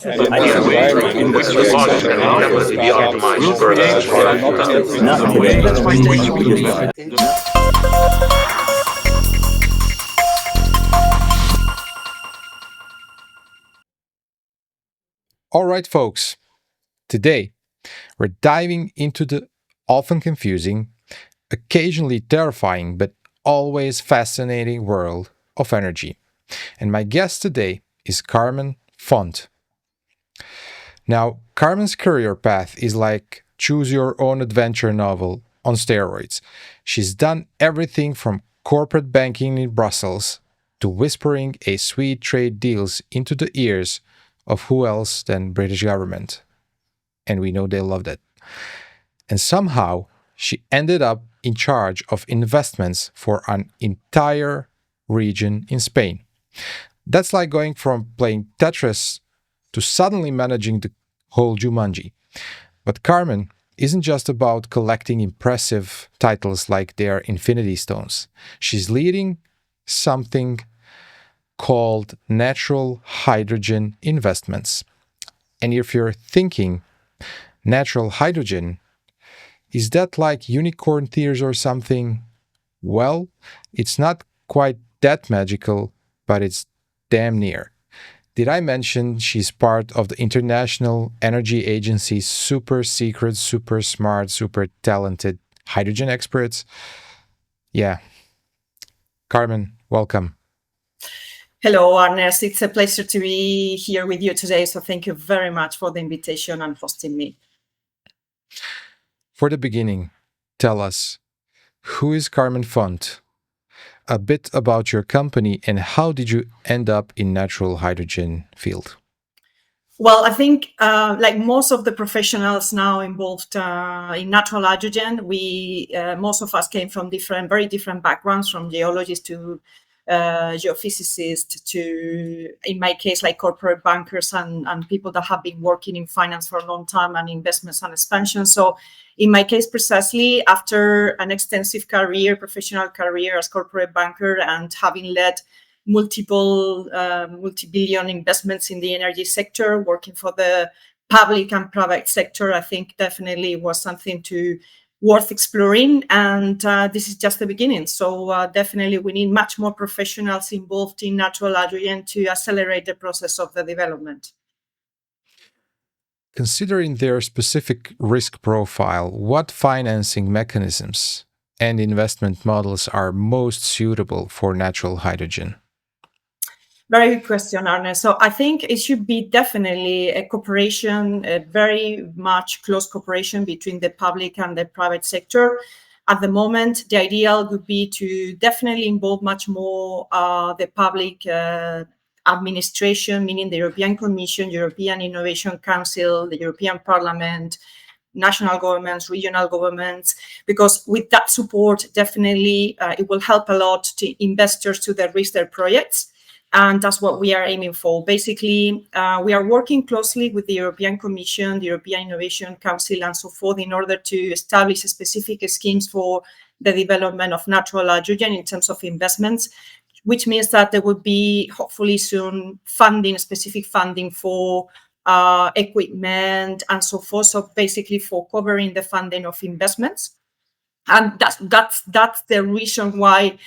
but by the way in which the logic can definitely be optimized for Not today. All right, folks. Today, we're diving into the often confusing, occasionally terrifying, but always fascinating world of energy. And my guest today is Carmen Font. Now, Carmen's career path is like choose your own adventure novel on steroids. She's done everything from corporate banking in Brussels to whispering a sweet trade deals into the ears of who else than British government. And we know they loved it. And somehow she ended up in charge of investments for an entire region in Spain. That's like going from playing Tetris to suddenly managing the whole Jumanji. But Carmen isn't just about collecting impressive titles like they are Infinity Stones. She's leading something called natural hydrogen investments. And if you're thinking, natural hydrogen, is that like unicorn tears or something? Well, it's not quite that magical, but it's damn near. Did I mention she's part of the International Energy Agency's super secret, super smart, super talented hydrogen experts? Yeah. Carmen, welcome. Hello, Ernest. It's a pleasure to be here with you today. So thank you very much for the invitation and hosting me. For the beginning, tell us, who is Carmen Font? A bit about your company and how did you end up in natural hydrogen field? Well, I think like most of the professionals now involved in natural hydrogen, most of us came from very different backgrounds, from geologists to geophysicists to, in my case, like corporate bankers and people that have been working in finance for a long time and investments and expansion. So in my case, precisely after an extensive professional career as corporate banker and having led multiple multi-billion investments in the energy sector, working for the public and private sector, I think definitely was something worth exploring. And this is just the beginning. So definitely we need much more professionals involved in natural hydrogen to accelerate the process of the development. Considering their specific risk profile, what financing mechanisms and investment models are most suitable for natural hydrogen? Very good question, Arne. So I think it should be definitely a cooperation, a very much close cooperation between the public and the private sector. At the moment, the ideal would be to definitely involve much more the public administration, meaning the European Commission, European Innovation Council, the European Parliament, national governments, regional governments, because with that support, definitely it will help a lot to investors to de-risk their projects. And that's what we are aiming for. Basically, we are working closely with the European Commission, the European Innovation Council, and so forth in order to establish specific schemes for the development of natural hydrogen in terms of investments, which means that there will be hopefully soon specific funding for equipment and so forth. So basically for covering the funding of investments. And that's the reason why,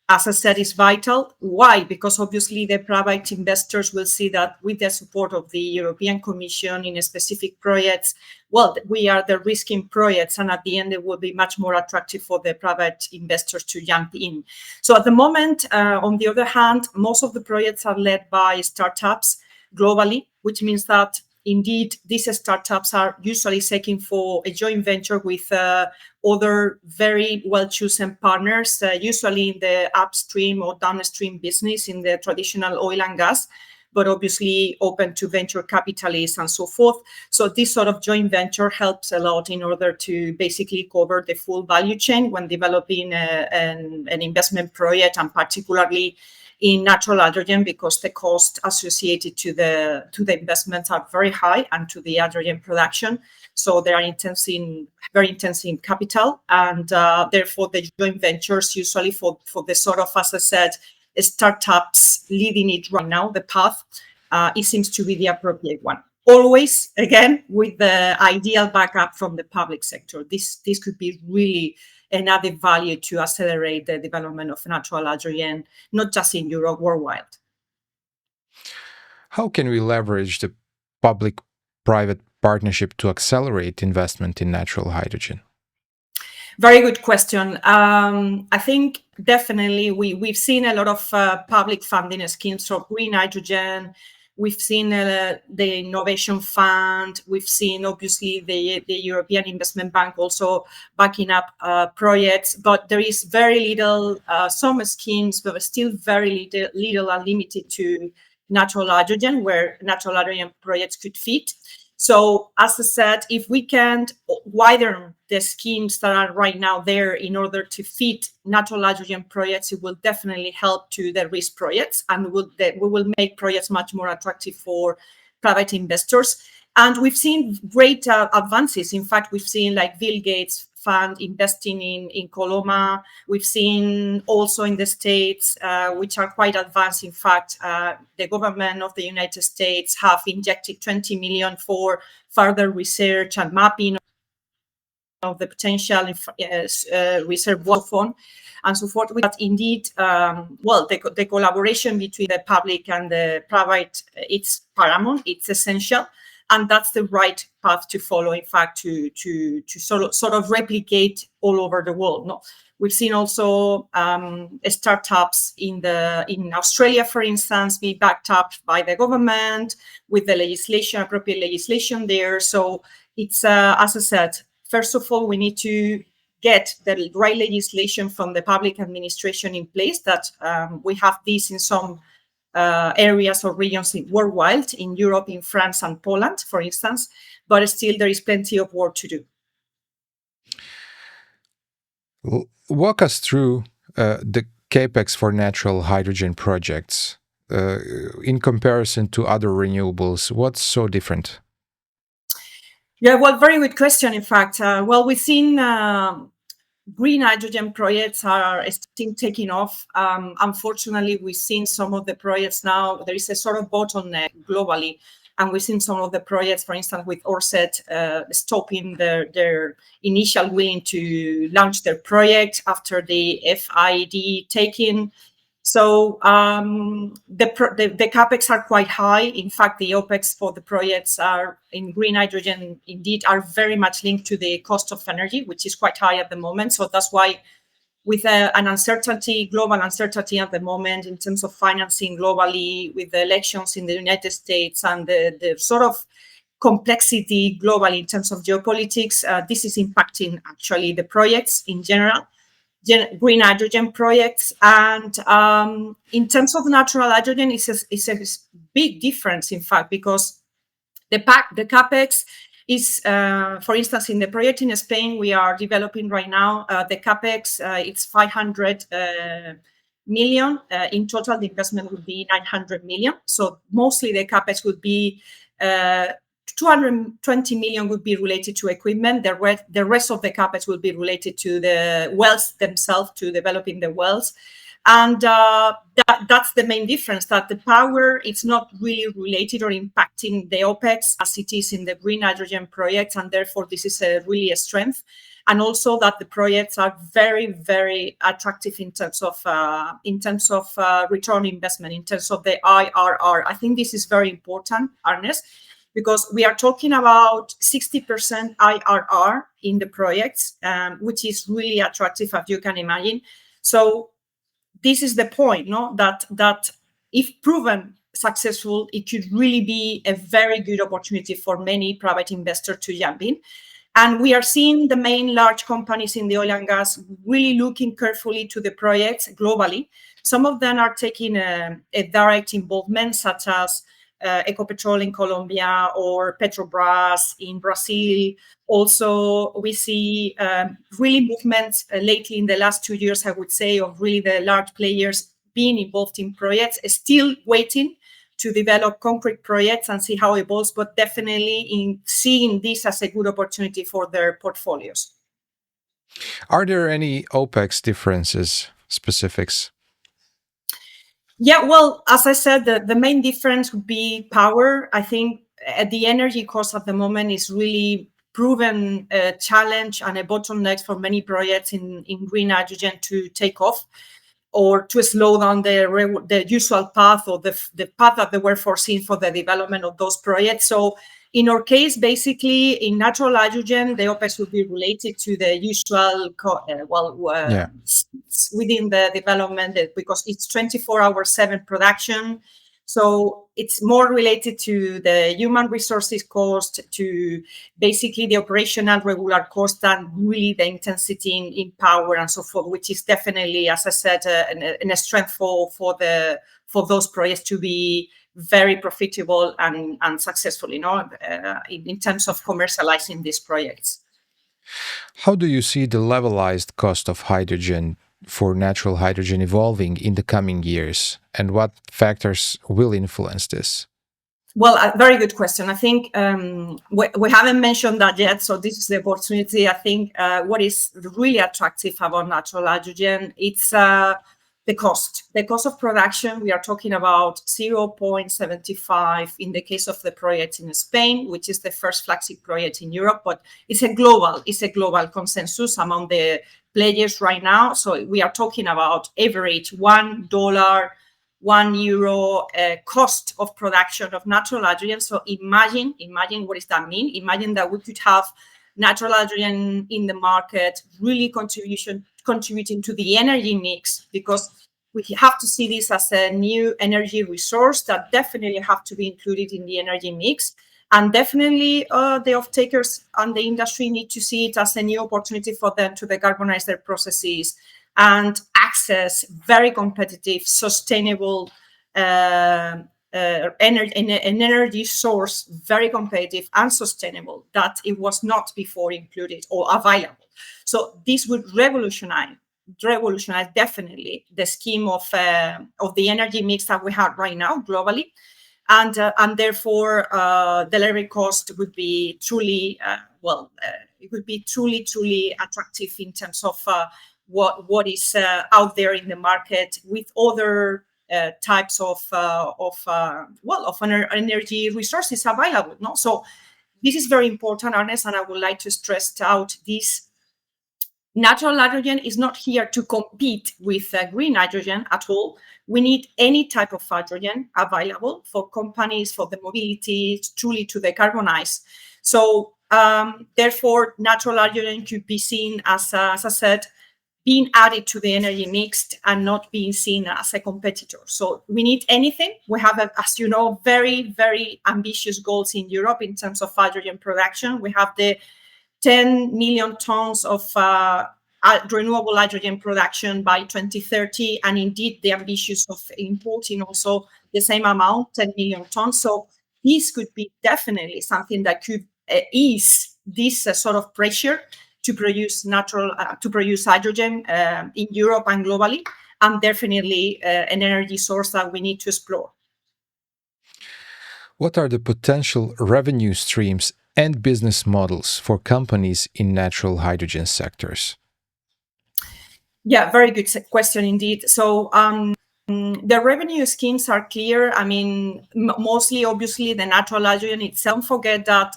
as I said, is vital. Why? Because obviously the private investors will see that with the support of the European Commission in specific projects, well, we are the risking projects, and at the end it will be much more attractive for the private investors to jump in. So at the moment, on the other hand, most of the projects are led by startups globally, which means that indeed, these startups are usually seeking for a joint venture with other very well-chosen partners, usually in the upstream or downstream business in the traditional oil and gas, but obviously open to venture capitalists and so forth. So this sort of joint venture helps a lot in order to basically cover the full value chain when developing an investment project, and particularly in natural hydrogen, because the costs associated to the investments are very high, and to the hydrogen production. So they are very intense in capital, and therefore the joint ventures usually for the sort of, as I said, startups leading it right now, the path, it seems to be the appropriate one. Always, again, with the ideal backup from the public sector. This could be really an added value to accelerate the development of natural hydrogen, not just in Europe, worldwide. How can we leverage the public-private partnership to accelerate investment in natural hydrogen? Very good question. I think definitely we've seen a lot of public funding schemes for green hydrogen. We've seen the Innovation Fund. We've seen, obviously, the European Investment Bank also backing up projects. But there is very little, some schemes, but still very little and limited to natural hydrogen, where natural hydrogen projects could fit. So, as I said, if we can widen the schemes that are right now there in order to fit natural hydrogen projects, it will definitely help to the risk projects, and we will make projects much more attractive for private investors. And we've seen great advances. In fact, we've seen like Bill Gates Fund investing in Coloma. We've seen also in the States, which are quite advanced. In fact, the government of the United States have injected 20 million for further research and mapping of the potential reserve fund and so forth. But indeed, the collaboration between the public and the private, it's paramount, it's essential. And that's the right path to follow, in fact, to sort of replicate all over the world. No? We've seen also startups in Australia, for instance, be backed up by the government with the legislation, appropriate legislation there. So it's, as I said, first of all, we need to get the right legislation from the public administration in place, that we have this in some areas or regions worldwide, in Europe, in France and Poland, for instance, but still there is plenty of work to do. Walk us through the CAPEX for natural hydrogen projects in comparison to other renewables. What's so different? Yeah, well, very good question, in fact. We've seen green hydrogen projects are still taking off. Unfortunately, we've seen some of the projects now, there is a sort of bottleneck globally. And we've seen some of the projects, for instance, with Ørsted stopping their initial willing to launch their project after the FID taking. So the CAPEX are quite high. In fact, the OPEX for the projects are in green hydrogen indeed are very much linked to the cost of energy, which is quite high at the moment. So that's why, with an uncertainty, global uncertainty at the moment in terms of financing globally, with the elections in the United States and the sort of complexity globally in terms of geopolitics, this is impacting actually the projects in general. Green hydrogen projects. And in terms of natural hydrogen, it's a big difference, in fact, because the CAPEX is, for instance, in the project in Spain we are developing right now, the CAPEX, it's 500 million. In total, the investment would be 900 million. So mostly the CAPEX would be 220 million would be related to equipment. The rest of the CAPEX will be related to the wells themselves, to developing the wells. And that's the main difference, that the power is not really related or impacting the OPEX as it is in the green hydrogen projects. And therefore, this is really a strength. And also that the projects are very, very attractive in terms of return on investment, in terms of the IRR. I think this is very important, Ernest, because we are talking about 60% IRR in the projects, which is really attractive, as you can imagine. So this is the point, no? That if proven successful, it could really be a very good opportunity for many private investors to jump in. And we are seeing the main large companies in the oil and gas really looking carefully to the projects globally. Some of them are taking a direct involvement, such as Ecopetrol in Colombia or Petrobras in Brazil. Also, we see really movements lately in the last 2 years, I would say, of really the large players being involved in projects, still waiting to develop concrete projects and see how it evolves, but definitely in seeing this as a good opportunity for their portfolios. Are there any OPEX differences, specifics? Yeah, well, as I said, the main difference would be power. I think the energy cost at the moment is really proven a challenge and a bottleneck for many projects in green hydrogen to take off or to slow down the usual path or the path that they were foreseen for the development of those projects. So in our case, basically, in natural hydrogen, the OPEX will be related to the usual, within the development because it's 24/7 production. So it's more related to the human resources cost, to basically the operational regular cost, and really the intensity in power and so forth, which is definitely, as I said, a strength for those projects to be very profitable and successful, in terms of commercializing these projects. How do you see the levelized cost of hydrogen for natural hydrogen evolving in the coming years, and what factors will influence this? Well, a very good question. I think we haven't mentioned that yet, so this is the opportunity. I think what is really attractive about natural hydrogen, it's the cost. The cost of production, we are talking about 0.75 in the case of the project in Spain, which is the first flagship project in Europe, but it's a global consensus among the players right now. So we are talking about average $1, €1 cost of production of natural hydrogen. So imagine what does that mean? Imagine that we could have natural hydrogen in the market, really contributing to the energy mix, because we have to see this as a new energy resource that definitely have to be included in the energy mix. And definitely the off-takers and the industry need to see it as a new opportunity for them to decarbonize their processes and access very competitive, sustainable energy source, very competitive and sustainable, that it was not before included or available. So this would revolutionize definitely the scheme of the energy mix that we have right now globally. And therefore, the delivery cost would be truly, it would be truly attractive in terms of what is out there in the market with other types of energy resources available. No, so this is very important, Ernest, and I would like to stress out this. Natural hydrogen is not here to compete with green hydrogen at all. We need any type of hydrogen available for companies, for the mobility, truly to decarbonize. So therefore, natural hydrogen could be seen as I said, being added to the energy mix and not being seen as a competitor. So we need anything. We have, as you know, very, very ambitious goals in Europe in terms of hydrogen production. We have the 10 million tons of renewable hydrogen production by 2030, and indeed the ambitious of importing also the same amount, 10 million tons. So this could be definitely something that could ease this sort of pressure to produce hydrogen in Europe and globally, and definitely an energy source that we need to explore. What are the potential revenue streams and business models for companies in natural hydrogen sectors? Yeah, very good question indeed. So the revenue schemes are clear. I mean, mostly, obviously, the natural hydrogen itself. Don't forget that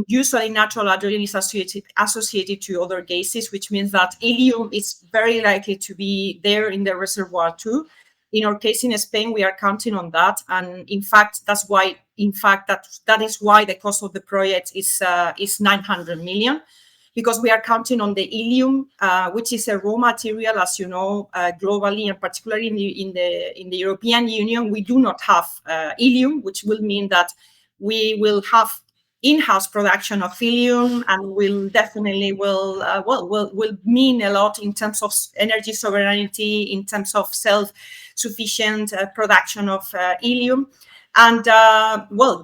usually natural hydrogen is associated to other gases, which means that helium is very likely to be there in the reservoir too. In our case in Spain, we are counting on that, and in fact, that's why. In fact, that is why the cost of the project is 900 million, because we are counting on the helium, which is a raw material, as you know, globally, and particularly in the European Union, we do not have helium, which will mean that we will have in-house production of helium, and will definitely will mean a lot in terms of energy sovereignty, in terms of self-sufficient production of helium. And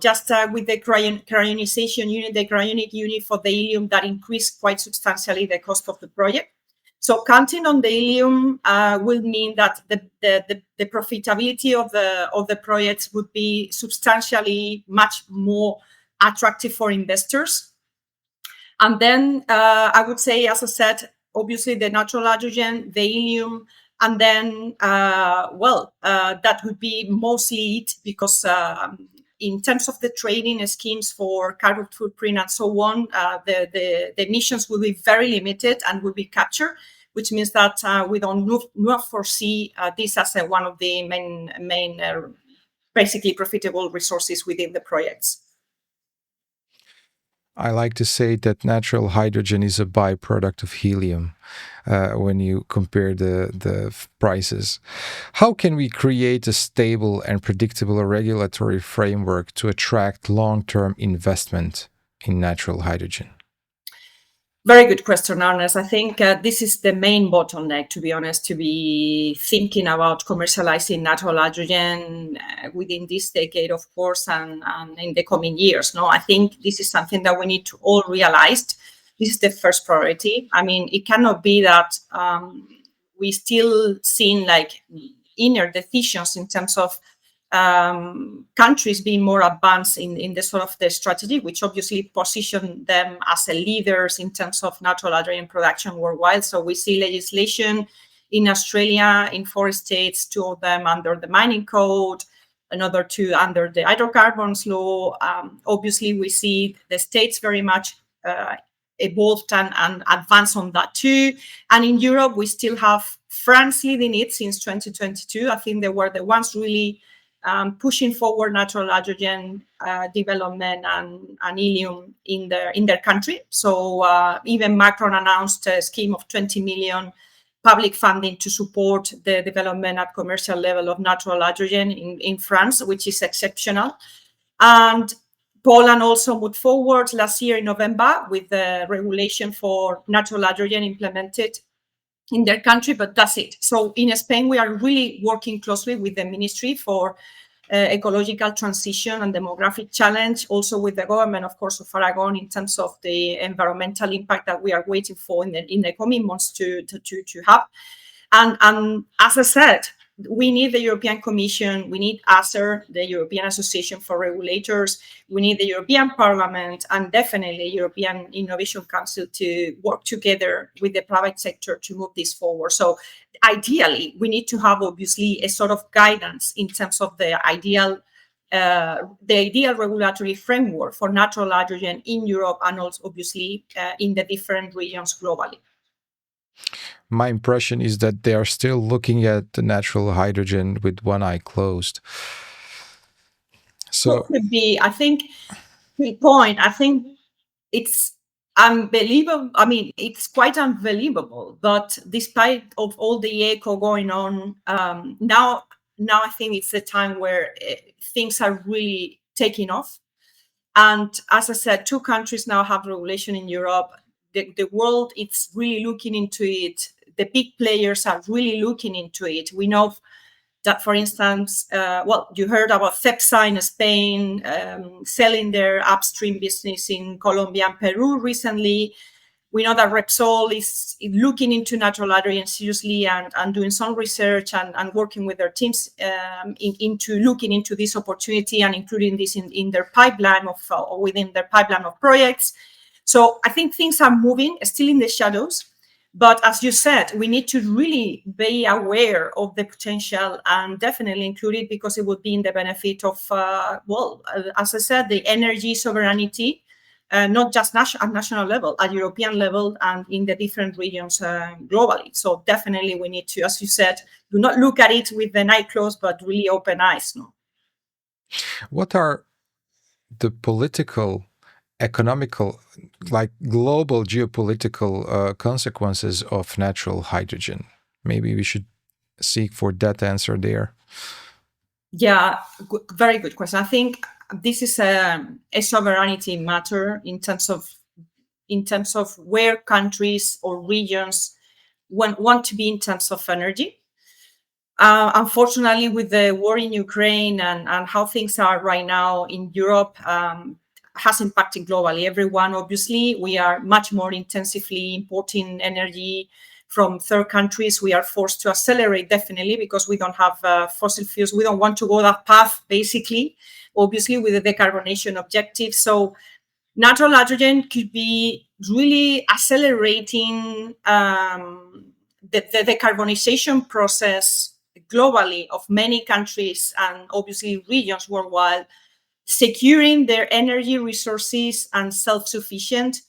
just with the cryogenization unit, the cryogenic unit for the helium, that increased quite substantially the cost of the project. So counting on the helium will mean that the profitability of the projects would be substantially much more attractive for investors. And then I would say, as I said, obviously the natural hydrogen, the helium, And then, that would be mostly it, because in terms of the trading schemes for carbon footprint and so on, the emissions will be very limited and will be captured, which means that we don't not foresee this as one of the main basically profitable resources within the projects. I like to say that natural hydrogen is a byproduct of helium when you compare the prices. How can we create a stable and predictable regulatory framework to attract long-term investment in natural hydrogen? Very good question, Ernest. I think this is the main bottleneck, to be honest, to be thinking about commercializing natural hydrogen within this decade, of course, and in the coming years. No, I think this is something that we need to all realize. This is the first priority. I mean, it cannot be that we still seeing like inner decisions in terms of countries being more advanced in the sort of the strategy, which obviously position them as a leaders in terms of natural hydrogen production worldwide. So we see legislation in Australia in 4 states, 2 of them under the mining code, another 2 under the hydrocarbons law. Obviously, we see the states very much evolved and advanced on that too. And in Europe, we still have France leading it since 2022. I think they were the ones really pushing forward natural hydrogen development and helium in their country. So even Macron announced a scheme of 20 million public funding to support the development at commercial level of natural hydrogen in France, which is exceptional. And Poland also moved forward last year in November with the regulation for natural hydrogen implemented in their country, but that's it. So in Spain, we are really working closely with the Ministry for ecological transition and demographic challenge, also with the government, of course, of Aragon in terms of the environmental impact that we are waiting for in the coming months to have. And as I said, we need the European Commission, we need ACER, the European Association for Regulators, we need the European Parliament, and definitely European Innovation Council to work together with the private sector to move this forward. So ideally, we need to have obviously a sort of guidance in terms of the ideal regulatory framework for natural hydrogen in Europe and also obviously in the different regions globally. My impression is that they are still looking at the natural hydrogen with one eye closed. So could be, I think, good point. I think it's unbelievable. I mean, it's quite unbelievable. But despite of all the echo going on, now I think it's the time where things are really taking off. And as I said, 2 countries now have regulation in Europe. The world is really looking into it. The big players are really looking into it. We know that, for instance, you heard about Cepsa in Spain selling their upstream business in Colombia and Peru recently. We know that Repsol is looking into natural hydrogen seriously and doing some research and working with their teams into looking into this opportunity and including this in their pipeline or within their pipeline of projects. So I think things are moving, still in the shadows. But as you said, we need to really be aware of the potential and definitely include it because it would be in the benefit of, as I said, the energy sovereignty, not just at national level, at European level and in the different regions globally. So definitely we need to, as you said, do not look at it with the eye closed, but really open eyes. No? What are the political, economical, like global geopolitical consequences of natural hydrogen? Maybe we should seek for that answer there. Yeah, very good question. I think this is a sovereignty matter in terms of where countries or regions want to be in terms of energy. Unfortunately, with the war in Ukraine and how things are right now in Europe, has impacted globally. Everyone, obviously, we are much more intensively importing energy from third countries. We are forced to accelerate definitely because we don't have fossil fuels. We don't want to go that path, basically, obviously, with the decarbonation objective. So natural hydrogen could be really accelerating the decarbonization process globally of many countries and obviously regions worldwide, securing their energy resources and self-sufficient.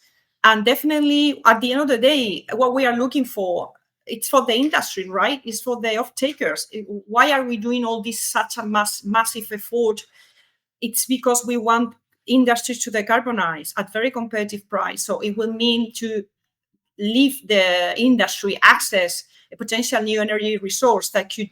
And definitely at the end of the day, what we are looking for, it's for the industry, right? It's for the off-takers. Why are we doing all this such a massive effort? It's because we want industries to decarbonize at very competitive price. So it will mean to leave the industry access a potential new energy resource that could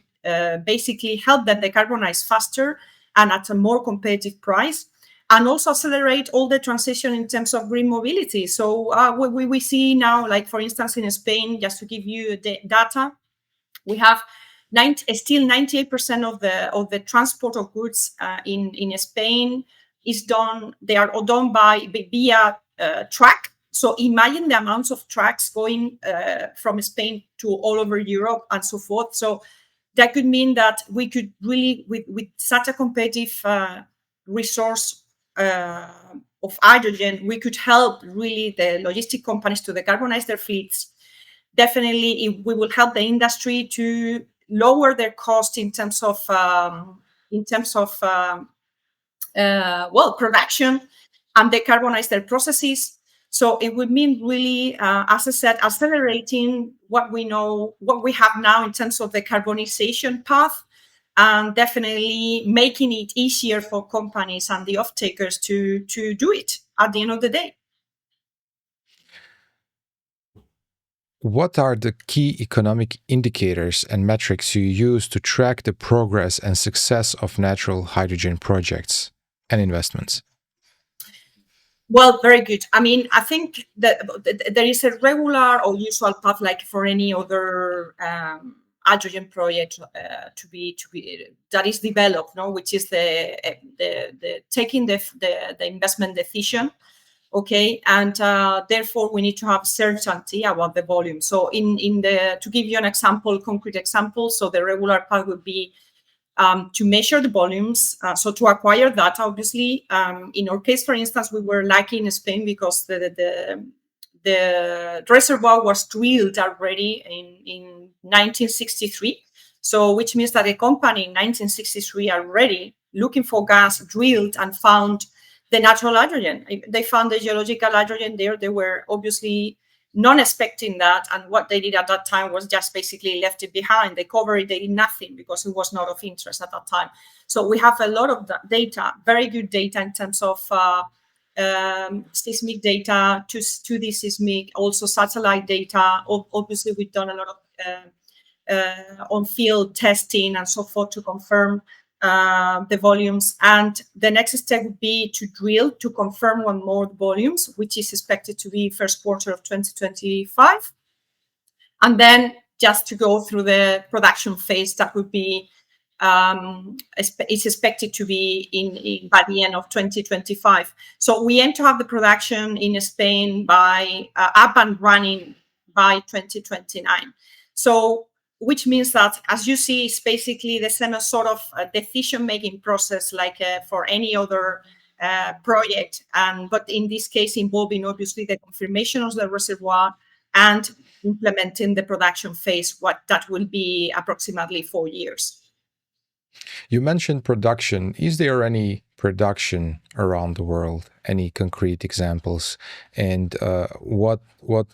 basically help them decarbonize faster and at a more competitive price, and also accelerate all the transition in terms of green mobility. So we see now, like for instance, in Spain, just to give you the data, we have still 98% of the transport of goods in Spain is done. They are all done via truck. So imagine the amounts of trucks going from Spain to all over Europe and so forth. So that could mean that we could really, with such a competitive resource of hydrogen, we could help really the logistic companies to decarbonize their fleets. Definitely, we will help the industry to lower their cost in terms of production and decarbonize their processes. So it would mean really, as I said, accelerating what we have now in terms of the decarbonization path, and definitely making it easier for companies and the off-takers to do it at the end of the day. What are the key economic indicators and metrics you use to track the progress and success of natural hydrogen projects and investments? Well, very good. I mean, I think that there is a regular or usual path, like for any other hydrogen project to be that is developed, no, which is the taking the investment decision. Okay, and therefore we need to have certainty about the volume. So to give you an example, concrete example, so the regular path would be to measure the volumes, so to acquire data, obviously. In our case, for instance, we were lucky in Spain because the reservoir was drilled already in 1963. So which means that a company in 1963 already looking for gas drilled and found the natural hydrogen. They found the geological hydrogen there. They were obviously not expecting that. And what they did at that time was just basically left it behind. They covered it, they did nothing because it was not of interest at that time. So we have a lot of data, very good data in terms of seismic data, 2D seismic, also satellite data. Obviously, we've done a lot of on-field testing and so forth to confirm the volumes. And the next step would be to drill to confirm one more volumes, which is expected to be first quarter of 2025. And then just to go through the production phase, that would be it's expected to be by the end of 2025. So we aim to have the production in Spain by up and running by 2029. So which means that, as you see, it's basically the same sort of decision-making process like for any other project, but in this case involving obviously the confirmation of the reservoir and implementing the production phase, what that will be approximately 4 years. You mentioned production. Is there any production around the world? Any concrete examples? And what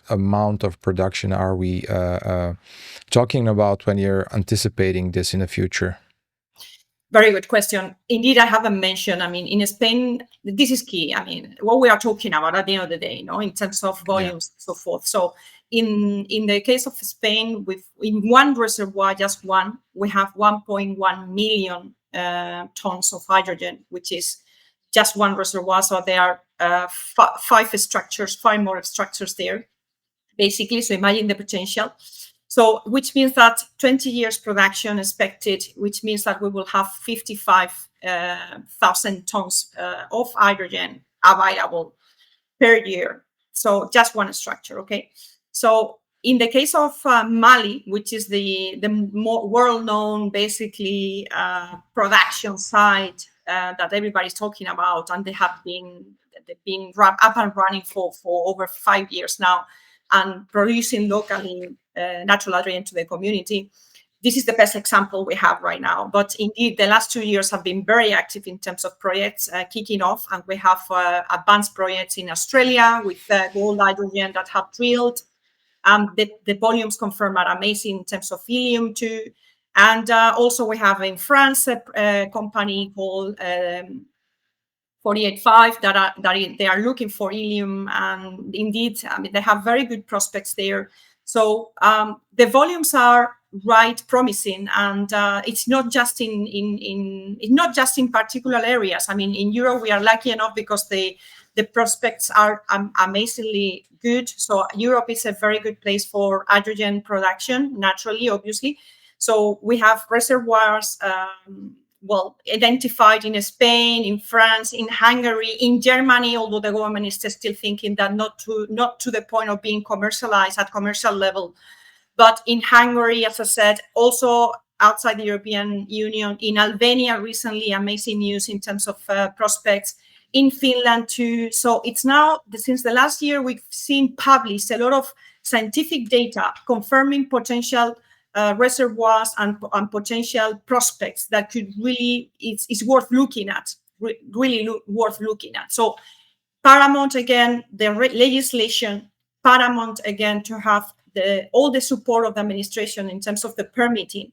amount of production are we talking about when you're anticipating this in the future? Very good question. Indeed, I haven't mentioned, I mean, in Spain, this is key. I mean, what we are talking about at the end of the day, you know, in terms of volumes and so forth. So in the case of Spain, in one reservoir, just one, we have 1.1 million tons of hydrogen, which is just one reservoir. So there are five more structures there, basically. So imagine the potential. So which means that 20 years production expected, which means that we will have 55,000 tons of hydrogen available per year. So just one structure, okay? So in the case of Mali, which is the more well-known, basically, production site that everybody's talking about, and they've been up and running for over 5 years now, and producing locally natural hydrogen to the community. This is the best example we have right now. But indeed, the last 2 years have been very active in terms of projects kicking off. And we have advanced projects in Australia with gold hydrogen that have drilled. The volumes confirmed are amazing in terms of helium too. And also we have in France a company called 485 they are looking for helium. And indeed, I mean, they have very good prospects there. So the volumes are promising, and it's not just in particular areas. I mean, in Europe we are lucky enough because the prospects are amazingly good. So Europe is a very good place for hydrogen production, naturally, obviously. So we have reservoirs identified in Spain, in France, in Hungary, in Germany, although the government is still thinking that not to the point of being commercialized at commercial level. But in Hungary, as I said, also outside the European Union, in Albania recently, amazing news in terms of prospects, in Finland too. So it's now, since the last year, we've seen published a lot of scientific data confirming potential reservoirs and potential prospects that could really, it's worth looking at, worth looking at. So paramount, again, the legislation, paramount, again, to have all the support of the administration in terms of the permitting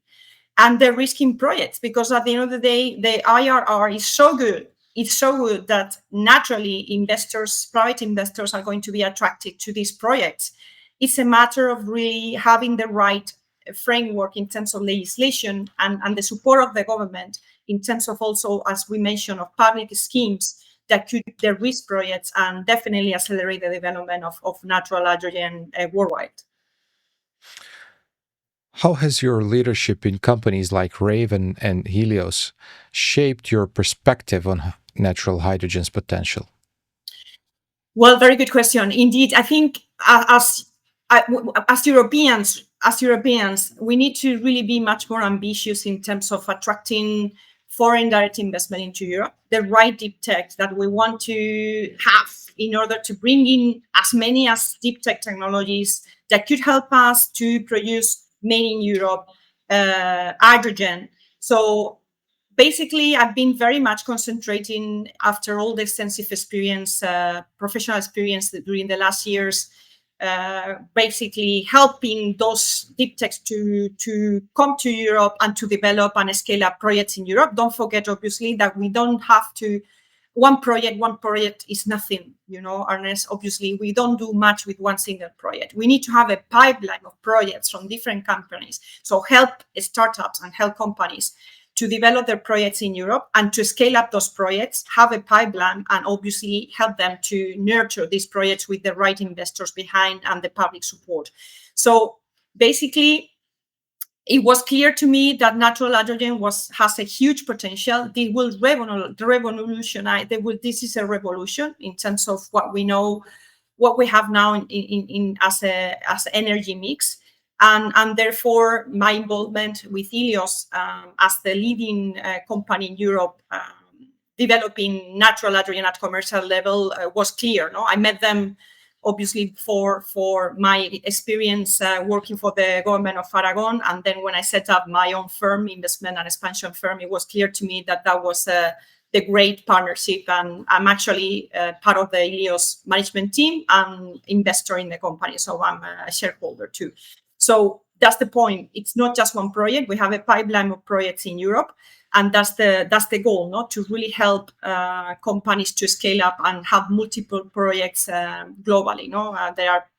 and the risking projects, because at the end of the day, the IRR is so good. It's so good that naturally investors, private investors, are going to be attracted to these projects. It's a matter of really having the right framework in terms of legislation and the support of the government in terms of also, as we mentioned, of public schemes that could de-risk projects and definitely accelerate the development of natural hydrogen worldwide. How has your leadership in companies like Raven and Helios shaped your perspective on natural hydrogen's potential? Well, very good question. Indeed, I think as Europeans, we need to really be much more ambitious in terms of attracting foreign direct investment into Europe, the right deep tech that we want to have in order to bring in as many as deep tech technologies that could help us to produce made in Europe hydrogen. So basically, I've been very much concentrating after all the extensive experience, professional experience during the last years, basically helping those deep techs to come to Europe and to develop and scale up projects in Europe. Don't forget, obviously, that we don't have to, one project is nothing, Ernest. Obviously, we don't do much with one single project. We need to have a pipeline of projects from different companies. So help startups and help companies to develop their projects in Europe and to scale up those projects, have a pipeline, and obviously help them to nurture these projects with the right investors behind and the public support. So basically, it was clear to me that natural hydrogen has a huge potential. They will revolutionize. This is a revolution in terms of what we know, what we have now in as energy mix. And therefore, my involvement with Helios as the leading company in Europe developing natural hydrogen at commercial level was clear. I met them, obviously, for my experience working for the government of Aragon. And then when I set up my own firm, investment and expansion firm, it was clear to me that was the great partnership. And I'm actually part of the Helios management team and investor in the company. So I'm a shareholder too. So that's the point. It's not just one project. We have a pipeline of projects in Europe, and that's the goal, to really help companies to scale up and have multiple projects globally.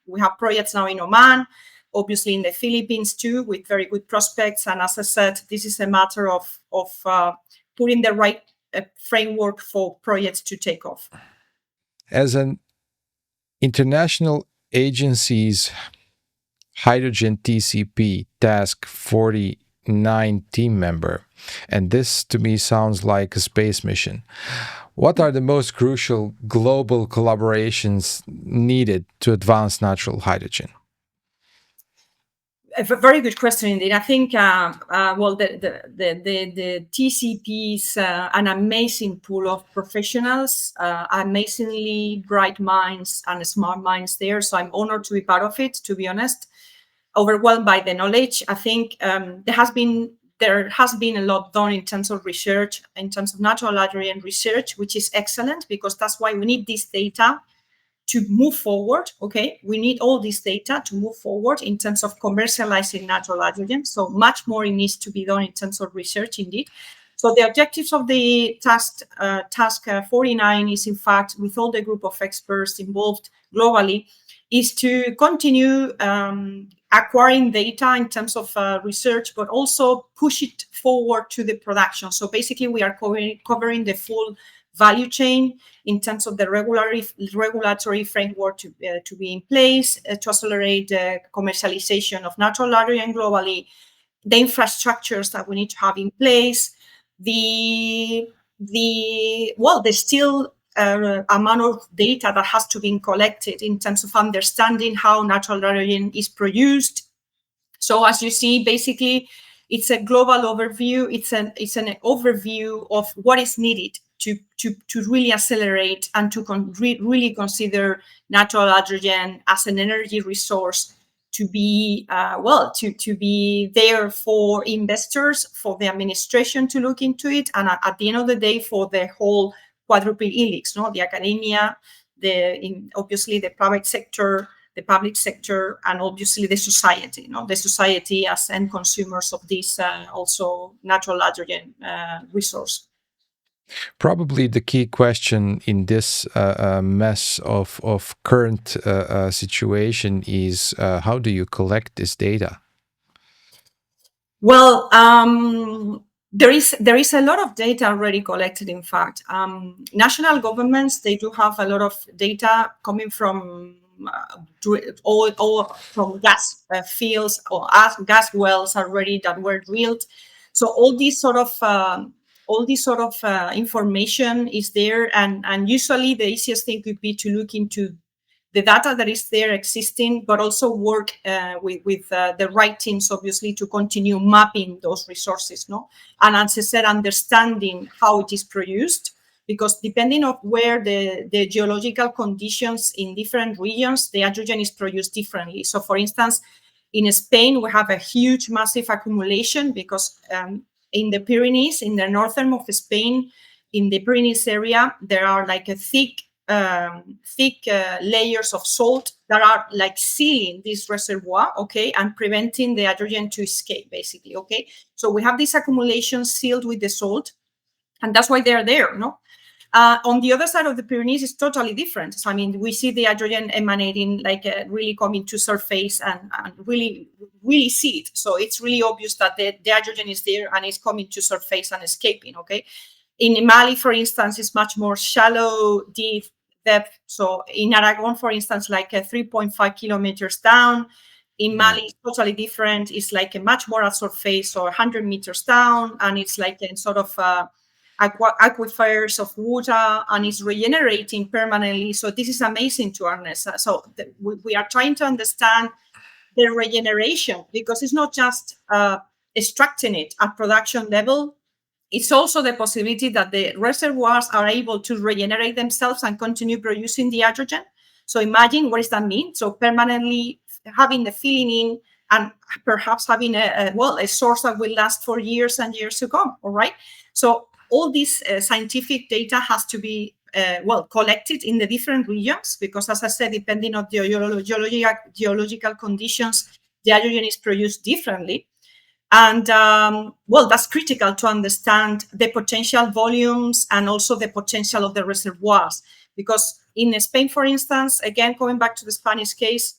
We have projects now in Oman, obviously in the Philippines too, with very good prospects. And as I said, this is a matter of putting the right framework for projects to take off. As an international agency's Hydrogen TCP Task 49 team member, and this to me sounds like a space mission, what are the most crucial global collaborations needed to advance natural hydrogen? A very good question indeed. I think, the TCP is an amazing pool of professionals, amazingly bright minds and smart minds there. So I'm honored to be part of it, to be honest. overwhelmed by the knowledge. I think there has been a lot done in terms of research, in terms of natural hydrogen research, which is excellent, because that's why we need this data to move forward. Okay, we need all this data to move forward in terms of commercializing natural hydrogen. So much more needs to be done in terms of research, indeed. So the objectives of the task 49 is, in fact, with all the group of experts involved globally, is to continue acquiring data in terms of research, but also push it forward to the production. So basically, we are covering the full value chain in terms of the regulatory framework to be in place to accelerate the commercialization of natural hydrogen globally, the infrastructures that we need to have in place, there's still amount of data that has to be collected in terms of understanding how natural hydrogen is produced. So as you see, basically, it's a global overview. It's an overview of what is needed to really accelerate and to really consider natural hydrogen as an energy resource to be to be there for investors, for the administration to look into it, and at the end of the day, for the whole quadruple helix, the academia, obviously the private sector, the public sector, and obviously the society, the society as end consumers of this also natural hydrogen resource. Probably the key question in this mess of current situation is how do you collect this data? Well, there is a lot of data already collected. In fact, national governments, they do have a lot of data coming from all from gas fields or gas wells already that were drilled. So all these sort of information is there, and usually the easiest thing could be to look into the data that is there existing, but also work with the right teams, obviously, to continue mapping those resources, and as I said, understanding how it is produced, because depending on where the geological conditions in different regions, the hydrogen is produced differently. So, for instance, in Spain, we have a huge, massive accumulation because in the Pyrenees, in the northern of Spain, in the Pyrenees area, there are like a thick layers of salt that are like sealing this reservoir, okay, and preventing the hydrogen to escape, basically, okay. So we have this accumulation sealed with the salt, and that's why they're there, on the other side of the Pyrenees is totally different. So, I mean, we see the hydrogen emanating, like really coming to surface and really see it. So it's really obvious that the hydrogen is there and it's coming to surface and escaping, okay. In Mali, for instance, it's much more shallow, deep depth. So in Aragon, for instance, like 3.5 kilometers down. In Mali, it's totally different. It's like a much more at surface, so 100 meters down, and it's like a sort of aquifers of water, and it's regenerating permanently. So this is amazing to harness. So we are trying to understand the regeneration, because it's not just extracting it at production level. It's also the possibility that the reservoirs are able to regenerate themselves and continue producing the hydrogen. So imagine, what does that mean? So permanently having the filling in and perhaps having a source that will last for years and years to come, all right? So all this scientific data has to be collected in the different regions, because, as I said, depending on the geological conditions, the hydrogen is produced differently. And that's critical to understand the potential volumes and also the potential of the reservoirs. Because in Spain, for instance, again, going back to the Spanish case,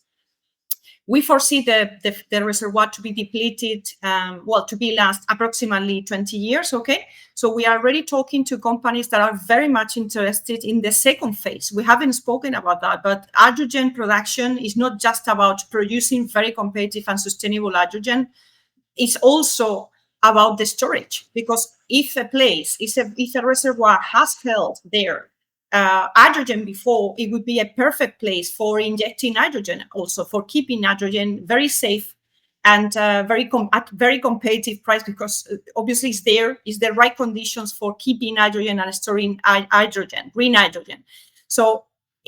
we foresee the reservoir to be depleted, to be last approximately 20 years, okay? So we are already talking to companies that are very much interested in the second phase. We haven't spoken about that, but hydrogen production is not just about producing very competitive and sustainable hydrogen. It's also about the storage, because if a reservoir has held there hydrogen before, it would be a perfect place for injecting hydrogen, also for keeping hydrogen very safe and at very competitive price, because obviously it's the right conditions for keeping hydrogen and storing hydrogen, green hydrogen. So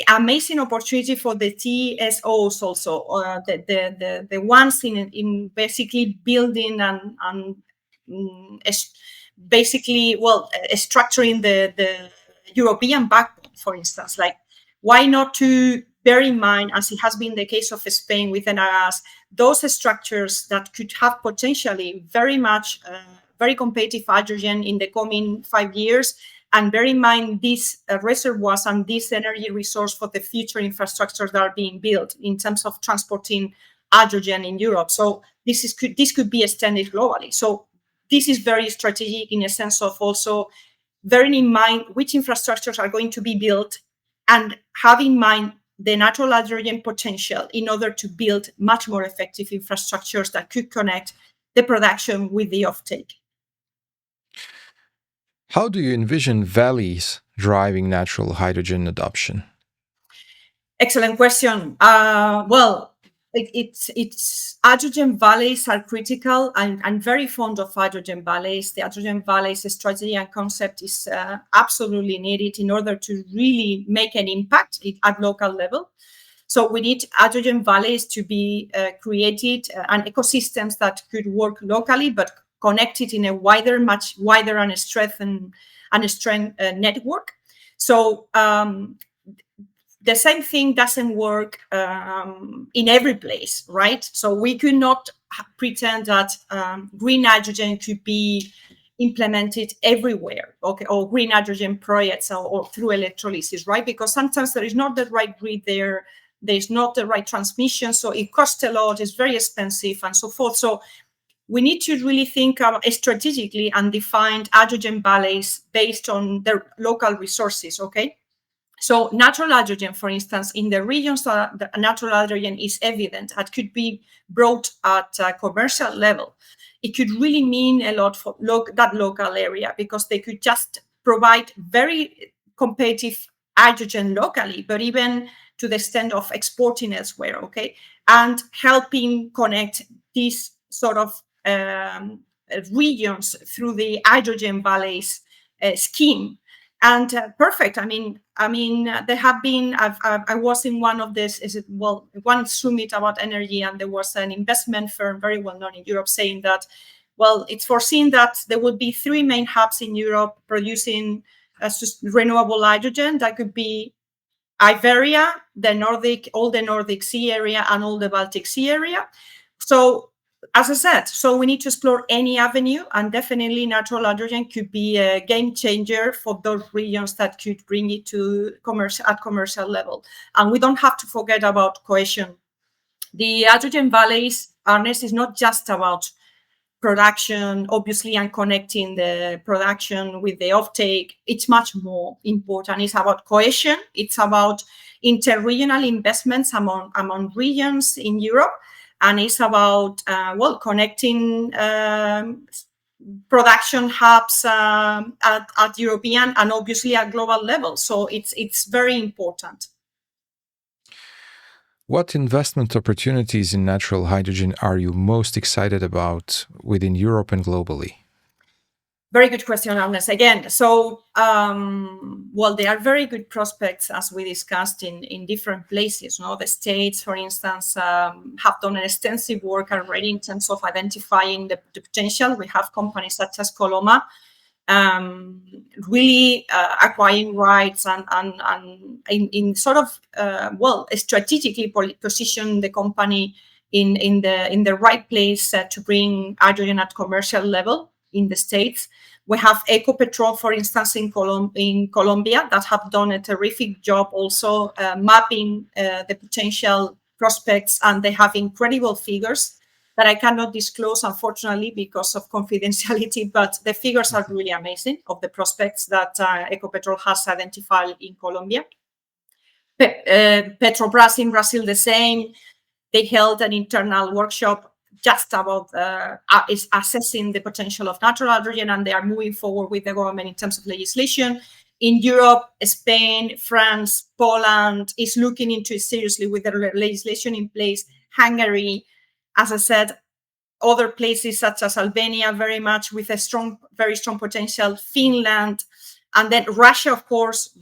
amazing opportunity for the TSOs also, the ones in basically building and basically, structuring the European backbone, for instance. Like, why not to bear in mind, as it has been the case of Spain with Enagas, those structures that could have potentially very competitive hydrogen in the coming 5 years, and bear in mind these reservoirs and this energy resource for the future infrastructures that are being built in terms of transporting hydrogen in Europe. So this could be extended globally. So this is very strategic in a sense of also bearing in mind which infrastructures are going to be built and have in mind the natural hydrogen potential in order to build much more effective infrastructures that could connect the production with the offtake. How do you envision valleys driving natural hydrogen adoption? Excellent question. It's hydrogen valleys are critical. I'm very fond of hydrogen valleys. The hydrogen valleys strategy and concept is absolutely needed in order to really make an impact at local level. So we need hydrogen valleys to be created and ecosystems that could work locally, but connected in a much wider and strengthened network. So the same thing doesn't work in every place, right? So we could not pretend that green hydrogen could be implemented everywhere, okay, or green hydrogen projects or through electrolysis, right? Because sometimes there is not the right grid there, there's not the right transmission, so it costs a lot, it's very expensive, and so forth. So we need to really think strategically and define hydrogen valleys based on their local resources, okay? So natural hydrogen, for instance, in the regions that the natural hydrogen is evident, that could be brought at a commercial level. It could really mean a lot for that local area, because they could just provide very competitive hydrogen locally, but even to the extent of exporting elsewhere, okay? And helping connect these sort of regions through the hydrogen valleys scheme. And perfect. I mean, there have been. I was in one of one summit about energy, and there was an investment firm very well known in Europe saying that, it's foreseen that there would be 3 main hubs in Europe producing renewable hydrogen. That could be Iberia, all the Nordic Sea area, and all the Baltic Sea area. So, as I said, so we need to explore any avenue, and definitely natural hydrogen could be a game changer for those regions that could bring it to commercial level. And we don't have to forget about cohesion. The hydrogen valleys, Ernest, is not just about production, obviously, and connecting the production with the offtake. It's much more important. It's about cohesion. It's about interregional investments among regions in Europe. And it's about, connecting production hubs at European and obviously at global level. So it's very important. What investment opportunities in natural hydrogen are you most excited about within Europe and globally? Very good question, Agnes. Again, so, there are very good prospects, as we discussed, in different places. The States, for instance, have done an extensive work already in terms of identifying the potential. We have companies such as Coloma really acquiring rights and in sort of, strategically position the company in the right place to bring hydrogen at commercial level. In the States, we have Ecopetrol, for instance, in Colombia, that have done a terrific job also mapping the potential prospects, and they have incredible figures that I cannot disclose, unfortunately, because of confidentiality, but the figures are really amazing of the prospects that Ecopetrol has identified in Colombia. Petrobras in Brazil, the same. They held an internal workshop just about is assessing the potential of natural hydrogen, and they are moving forward with the government in terms of legislation. In Europe, Spain, France, Poland is looking into it seriously with the legislation in place. Hungary, as I said, other places such as Albania, very much with a very strong potential. Finland, and then Russia, of course,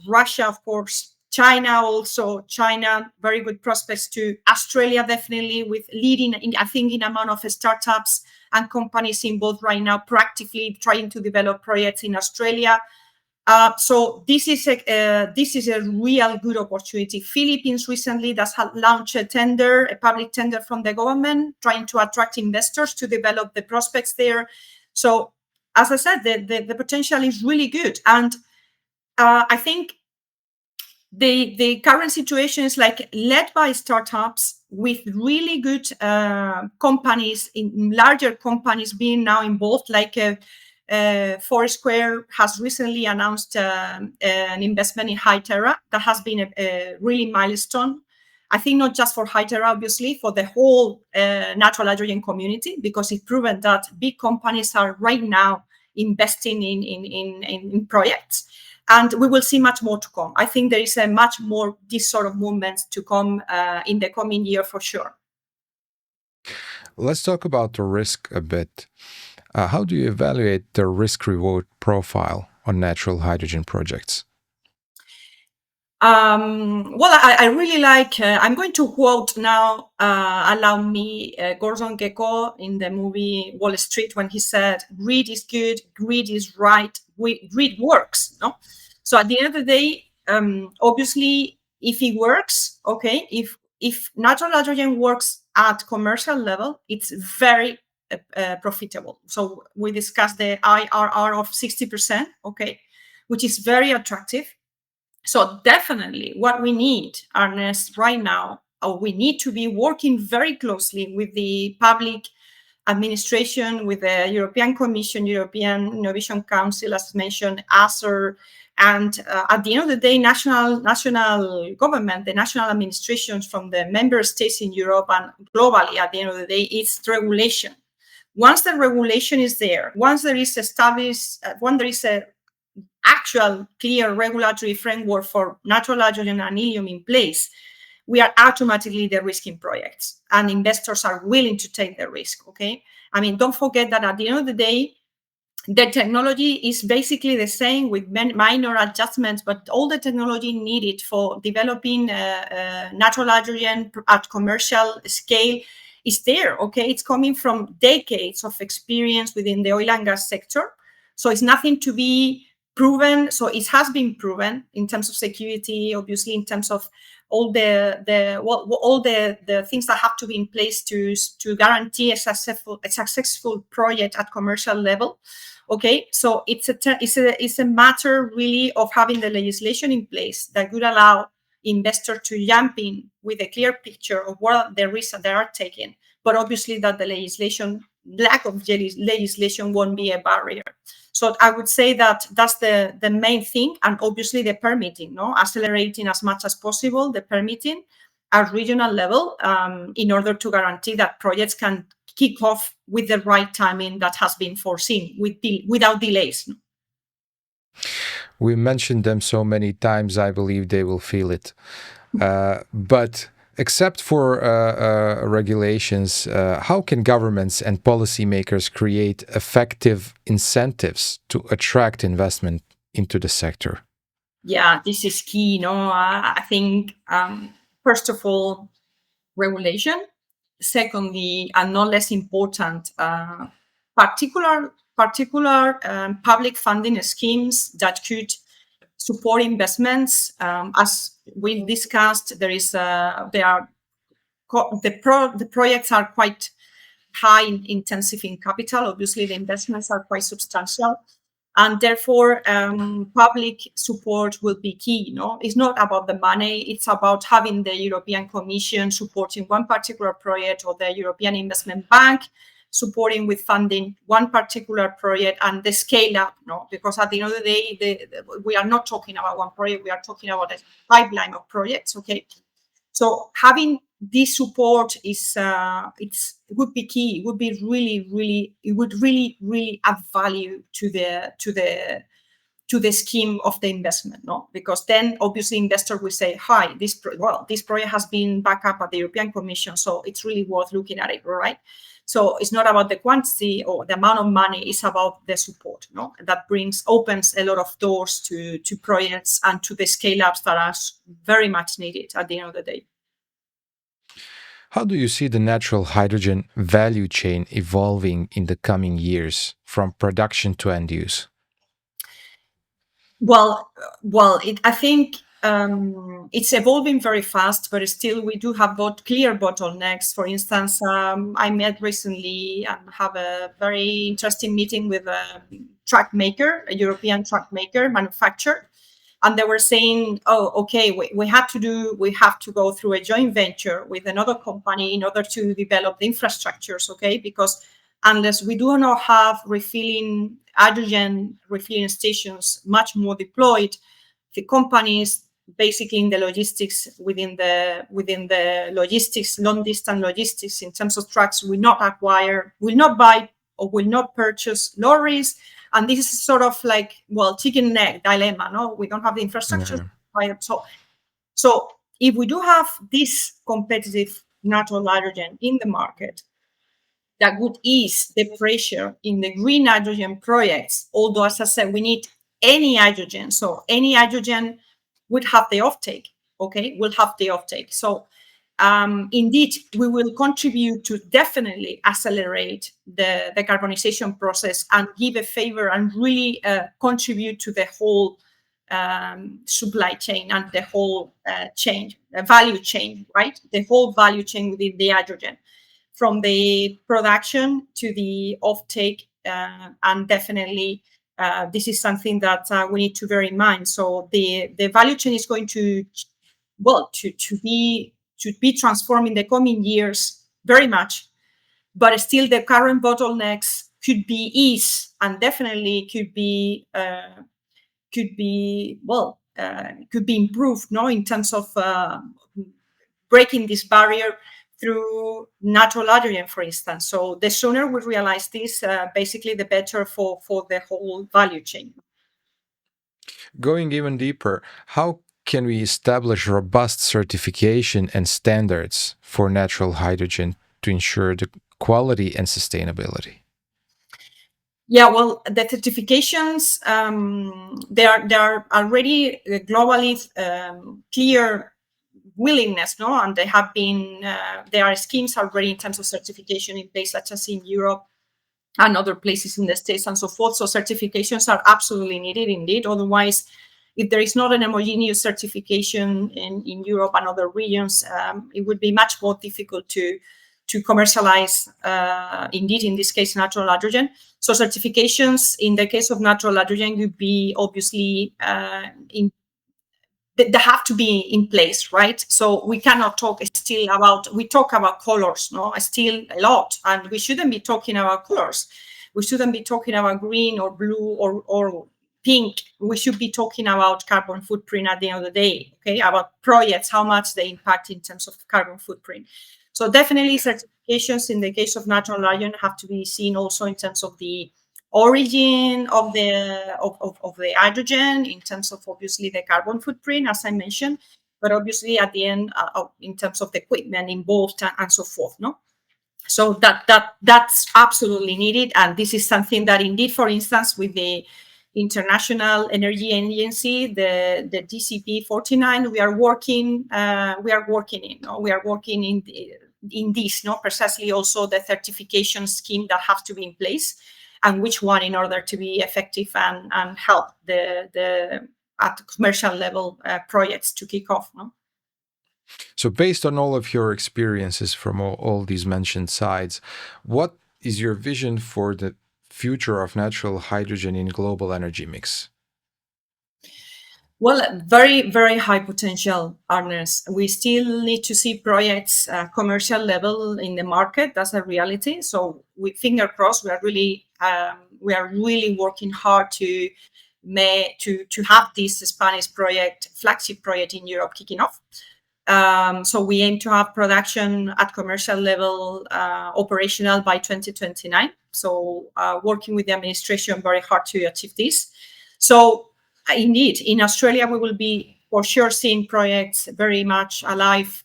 China also, China, very good prospects too. Australia, definitely, with leading, I think, in amount of startups and companies involved right now, proactively trying to develop projects in Australia. So this is a real good opportunity. Philippines recently has launched a public tender from the government, trying to attract investors to develop the prospects there. So, as I said, the potential is really good, and I think the current situation is like led by startups with really good companies, in larger companies being now involved, like Foursquare has recently announced an investment in Hytera that has been a really milestone. I think not just for Hytera, obviously, for the whole natural hydrogen community, because it's proven that big companies are right now investing in projects. And we will see much more to come. I think there is a much more this sort of movements to come in the coming year for sure. Let's talk about the risk a bit. How do you evaluate the risk-reward profile on natural hydrogen projects? Well, I really like, I'm going to quote now, allow me, Gordon Gekko in the movie Wall Street, when he said, greed is good, greed is right, greed works, no? So at the end of the day, obviously, if it works, okay, if natural hydrogen works at commercial level, it's very profitable. So we discussed the IRR of 60%, okay, which is very attractive. So definitely what we need, Ernest, right now, we need to be working very closely with the public administration, with the European Commission, European Innovation Council, as mentioned, ASER, and at the end of the day, national government, the national administrations from the member states in Europe and globally, at the end of the day, it's regulation. Once the regulation is there, once there is established, when there is a actual clear regulatory framework for natural hydrogen and helium in place, we are automatically de-risking projects, and investors are willing to take the risk, okay? I mean, don't forget that at the end of the day, the technology is basically the same with minor adjustments, but all the technology needed for developing natural hydrogen at commercial scale is there, okay? It's coming from decades of experience within the oil and gas sector. So it's nothing to be proven. So it has been proven in terms of security, obviously, in terms of all the things that have to be in place to guarantee a successful project at commercial level. Okay, so it's a matter really of having the legislation in place that would allow investors to jump in with a clear picture of what the risks they are taking, but obviously that the lack of legislation won't be a barrier. So I would say that that's the main thing, and obviously the permitting, no, accelerating as much as possible the permitting at regional level in order to guarantee that projects can kick off with the right timing that has been foreseen without delays. We mentioned them so many times, I believe they will feel it. But except for regulations, how can governments and policymakers create effective incentives to attract investment into the sector? Yeah, this is key. No, I think first of all, regulation. Secondly, and not less important, particular public funding schemes that could support investments. As we discussed, the projects are quite high intensive in capital. Obviously, the investments are quite substantial, and therefore public support will be key. It's not about the money, it's about having the European Commission supporting one particular project, or the European Investment Bank supporting with funding one particular project, and the scale up. Because at the end of the day, we are not talking about one project, we are talking about a pipeline of projects. Okay, so having this support is it would be key. It would be really add value to the scheme of the investment, because then obviously investor will say, hi, this project has been backed up at the European Commission, so it's really worth looking at it, right? So it's not about the quantity or the amount of money, it's about the support, that opens a lot of doors to projects and to the scale-ups that are very much needed at the end of the day. How do you see the natural hydrogen value chain evolving in the coming years from production to end use? Well, I think it's evolving very fast, but still we do have clear bottlenecks. For instance, I met recently and have a very interesting meeting with a truck maker, a European truck maker, manufacturer. And they were saying, oh, okay, we have to go through a joint venture with another company in order to develop the infrastructures, okay? Because unless we do not have hydrogen refilling stations much more deployed, the companies basically in the logistics, within the logistics, long-distance logistics in terms of trucks, will not buy or will not purchase lorries. And this is sort of like, chicken and egg dilemma, no? We don't have the infrastructure. So if we do have this competitive natural hydrogen in the market, that would ease the pressure in the green hydrogen projects. Although, as I said, we need any hydrogen. So any hydrogen would have the offtake, okay? Will have the offtake. So indeed, we will contribute to definitely accelerate the decarbonization process and give a favor and really contribute to the whole supply chain and the whole value chain, right? The whole value chain within the hydrogen, from the production to the offtake, and definitely this is something that we need to bear in mind. So the value chain is going to be transformed in the coming years very much, but still the current bottlenecks could be eased and definitely could be improved, in terms of breaking this barrier through natural hydrogen, for instance. So the sooner we realize this, basically the better for the whole value chain. Going even deeper, how can we establish robust certification and standards for natural hydrogen to ensure the quality and sustainability? Yeah, well, the certifications, there are already globally clear willingness, and they have been, there are schemes already in terms of certification in place, such as in Europe and other places in the States and so forth. So certifications are absolutely needed indeed. Otherwise, if there is not an homogeneous certification in Europe and other regions, it would be much more difficult to commercialize, indeed, in this case, natural hydrogen. So certifications in the case of natural hydrogen would be obviously they have to be in place, right? So we cannot talk still about, we talk about colors, still a lot, and we shouldn't be talking about colors. We shouldn't be talking about green or blue or pink. We should be talking about carbon footprint at the end of the day, okay? About projects, how much they impact in terms of carbon footprint. So definitely certifications in the case of natural hydrogen have to be seen also in terms of the origin of the hydrogen, in terms of obviously the carbon footprint, as I mentioned, but obviously at the end in terms of the equipment involved and so forth, So that's absolutely needed, and this is something that indeed, for instance, with the International Energy Agency, the DCP 49, we are working in this, precisely also the certification scheme that has to be in place, and which one in order to be effective and help the at commercial level projects to kick off. So based on all of your experiences from all these mentioned sides, what is your vision for the future of natural hydrogen in global energy mix? Well, very, very high potential, Ernest. We still need to see projects commercial level in the market. That's a reality. So, with finger crossed, we are really working hard to have this Spanish project, flagship project in Europe, kicking off. So we aim to have production at commercial level operational by 2029. So working with the administration very hard to achieve this. So indeed, in Australia, we will be for sure seeing projects very much alive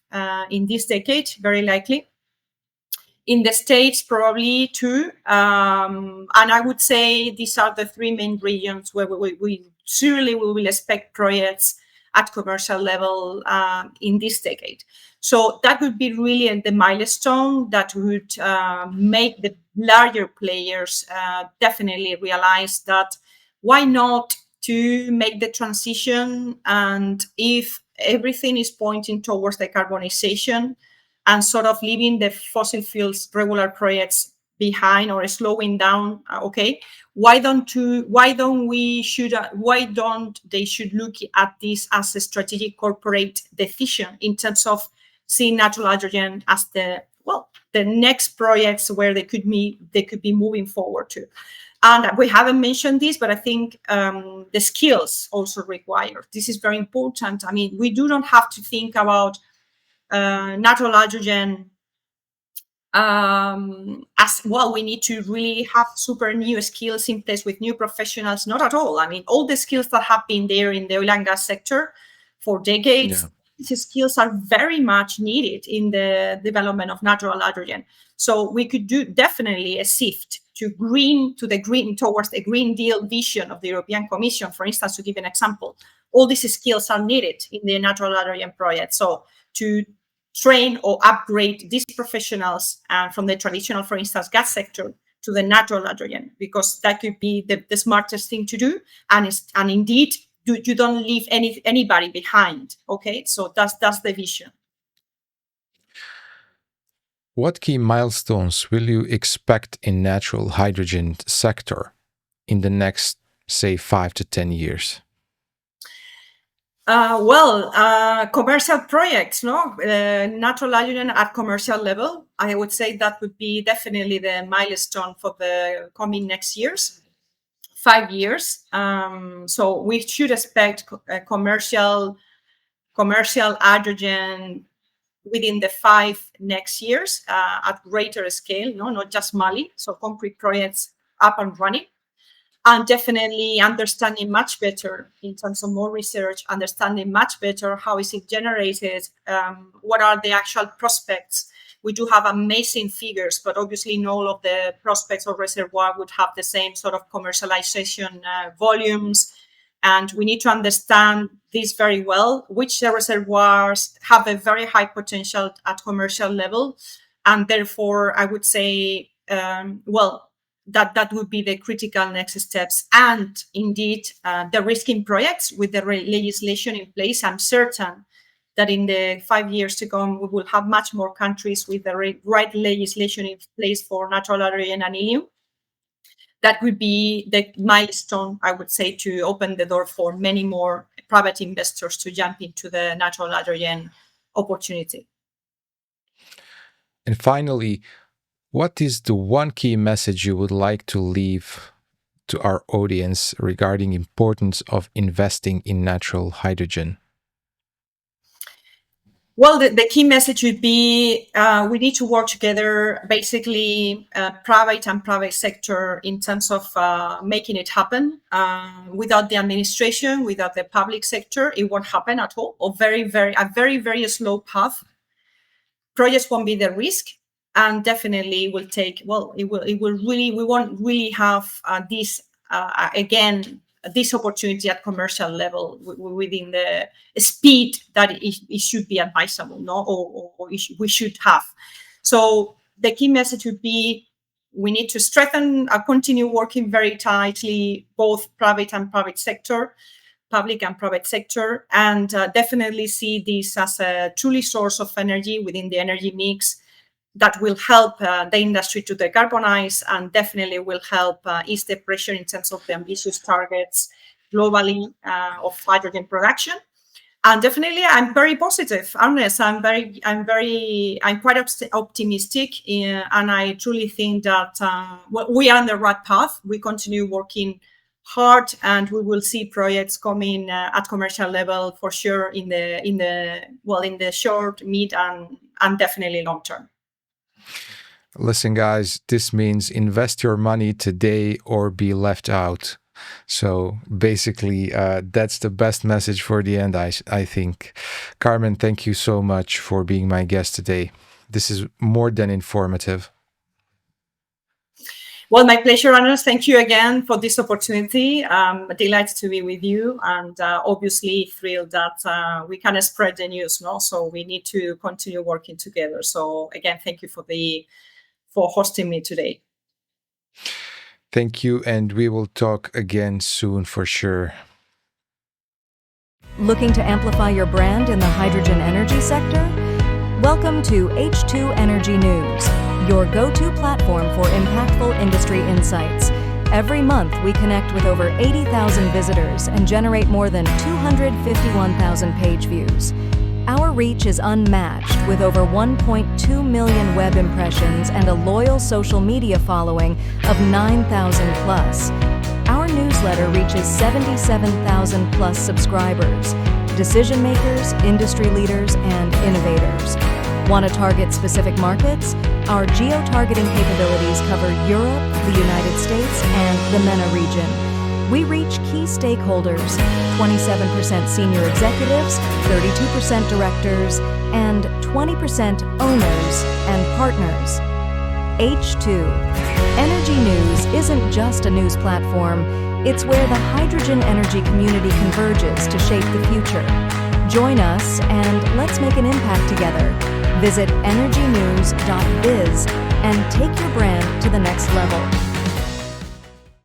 in this decade, very likely. In the States, probably too. And I would say these are the three main regions where we surely we will expect projects at commercial level in this decade. So that would be really the milestone that would make the larger players definitely realize that why not to make the transition, and if everything is pointing towards decarbonization and sort of leaving the fossil fuels regular projects behind or slowing down, okay, why don't they should look at this as a strategic corporate decision in terms of seeing natural hydrogen as the next projects where they could be moving forward to. And we haven't mentioned this, but I think the skills also required. This is very important. I mean, we do not have to think about natural hydrogen as well. We need to really have super new skills in place with new professionals. Not at all. I mean, all the skills that have been there in the oil and gas sector for decades, these skills are very much needed in the development of natural hydrogen. So we could do definitely a shift towards the Green Deal vision of the European Commission, for instance, to give an example. All these skills are needed in the natural hydrogen project. So to train or upgrade these professionals from the traditional, for instance, gas sector to the natural hydrogen, because that could be the smartest thing to do. And indeed, you don't leave anybody behind. Okay, so that's the vision. What key milestones will you expect in natural hydrogen sector in the next, say, 5 to 10 years? Commercial projects, natural hydrogen at commercial level. I would say that would be definitely the milestone for the coming next years, 5 years. So we should expect commercial hydrogen within the 5 next years at greater scale, not just Mali. So concrete projects up and running. And definitely understanding much better in terms of more research, understanding much better how is it generated, what are the actual prospects. We do have amazing figures, but obviously not all of the prospects or reservoir would have the same sort of commercialization volumes. And we need to understand this very well, which reservoirs have a very high potential at commercial level. And therefore, I would say, that would be the critical next steps. And indeed, the risking projects with the legislation in place. I'm certain that in the 5 years to come, we will have much more countries with the right legislation in place for natural hydrogen and helium. That would be the milestone, I would say, to open the door for many more private investors to jump into the natural hydrogen opportunity. And finally, what is the one key message you would like to leave to our audience regarding importance of investing in natural hydrogen? Well, the key message would be we need to work together, basically private sector, in terms of making it happen. Without the administration, without the public sector, it won't happen at all, or a very slow path. Projects won't be the risk, and definitely will take, we won't really have this opportunity at commercial level within the speed that it should be advisable, or we should have. So the key message would be we need to strengthen, continue working very tightly, both public and private sector, and definitely see this as a truly source of energy within the energy mix that will help the industry to decarbonize, and definitely will help ease the pressure in terms of the ambitious targets globally of hydrogen production. And definitely, I'm very positive, Agnes. I'm quite optimistic, and I truly think that we are on the right path. We continue working hard, and we will see projects coming at commercial level for sure in the short, mid, and definitely long term. Listen, guys, this means invest your money today or be left out. So basically, that's the best message for the end, I think. Carmen, thank you so much for being my guest today. This is more than informative. Well, my pleasure, Anders. Thank you again for this opportunity. Delighted to be with you, and obviously thrilled that we can spread the news. No, so we need to continue working together. So again, thank you for hosting me today. Thank you, and we will talk again soon for sure. Looking to amplify your brand in the hydrogen energy sector? Welcome to H2 Energy News, your go-to platform for impactful industry insights. Every month, we connect with over 80,000 visitors and generate more than 251,000 page views. Our reach is unmatched, with over 1.2 million web impressions and a loyal social media following of 9,000 plus. Our newsletter reaches 77,000 plus subscribers, decision makers, industry leaders, and innovators. Want to target specific markets? Our geo-targeting capabilities cover Europe, the United States, and the MENA region. We reach key stakeholders, 27% senior executives, 32% directors, and 20% owners and partners. H2. Energy News isn't just a news platform, it's where the hydrogen energy community converges to shape the future. Join us and let's make an impact together. Visit energynews.biz and take your brand to the next level.